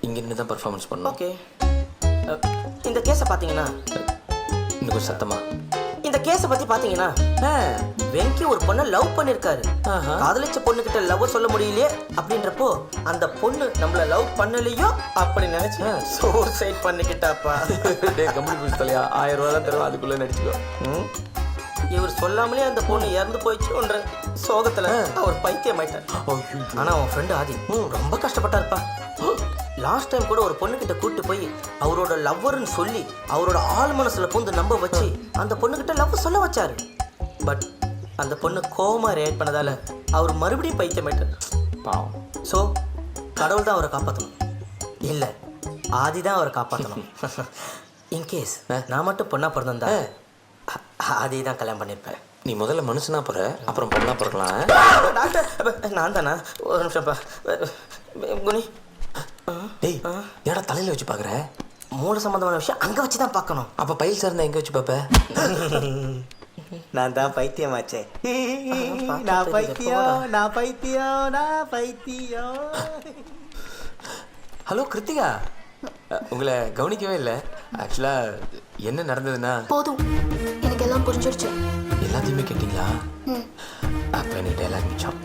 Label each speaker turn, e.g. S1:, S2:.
S1: இங்கே இருந்து தான் பர்ஃபார்மன்ஸ் பண்ணோம்.
S2: ஓகே. இந்த கேஸை பார்த்தீங்கன்னா
S1: இன்னும் கொஞ்சம் சத்தமா.
S2: இந்த கேஸை பற்றி பார்த்தீங்கன்னா வெங்கி ஒரு பொண்ணை லவ் பண்ணியிருக்காரு. காதலிச்ச பொண்ணுக்கிட்ட லவ் சொல்ல முடியலையே அப்படின்றப்போ அந்த பொண்ணு நம்மளை லவ் பண்ணலையோ அப்படி நினைச்சு சூசைட் பண்ணிக்கிட்டாப்பா.
S1: கம்பெனி போய் தலையா 1000 ரூபா தான் தருவோம், அதுக்குள்ளே நடிச்சுக்கோ.
S2: இவர் சொல்லாமலே அந்த பொண்ணு இறந்து போயிடுச்சுன்ற சோகத்துல அவர் பைத்தியம் ஆயிட்டார். ஆனா அவன் ஃப்ரெண்டு ஆதி ரொம்ப கஷ்டப்பட்டாருப்பா. லாஸ்ட் டைம் கூட ஒரு பொண்ணுகிட்ட கூட்டு போய் அவரோட லவ்வர்னு சொல்லி அவரோட ஆள் மனசுல பூந்து நம்ப வச்சு அந்த பொண்ணுகிட்ட லவ் சொல்ல வச்சாரு. பட் அந்த பொண்ணு கோவமா ரியாக்ட் பண்ணதால அவர் மறுபடியும் பைத்தியம் ஆயிட்டார்.
S1: பாவம்.
S2: ஸோ கடவுள் தான் அவரை காப்பாற்றணும், இல்லை ஆதி தான் அவரை காப்பாற்றணும். இன்கேஸ் நான் மட்டும் பொண்ணா பிறந்திருந்தா ஆதி தான் கல்யாணம் பண்ணியிருப்பேன்.
S1: நீ முதல்ல மனுஷனா போற, அப்புறம் பொண்ணா பிறக்கலாம்.
S2: டாக்டர் நான் தானே, ஒரு நிமிஷம்ப்பா. குனி
S1: டேய், ஏடா தலையில வச்சு பாக்குற?
S2: மூல சம்பந்தமான விஷயம் அங்கே வச்சு தான் பார்க்கணும்.
S1: அப்போ பைல் சார் எங்கே வச்சு பார்ப்ப?
S3: நான் தான் பைத்தியமாச்சே. நான் பைத்தியம்.
S1: ஹலோ கிருத்திகா, உங்களை கவனிக்கவே இல்லை. ஆக்சுவலாக என்ன நடந்ததுன்னா,
S4: போதும், எனக்கு எல்லாம் புரிஞ்சிடுச்சு.
S1: எல்லாத்தையுமே கேட்டிங்களா? அப்போ எனக்கு டைலாக் மிச்சம்.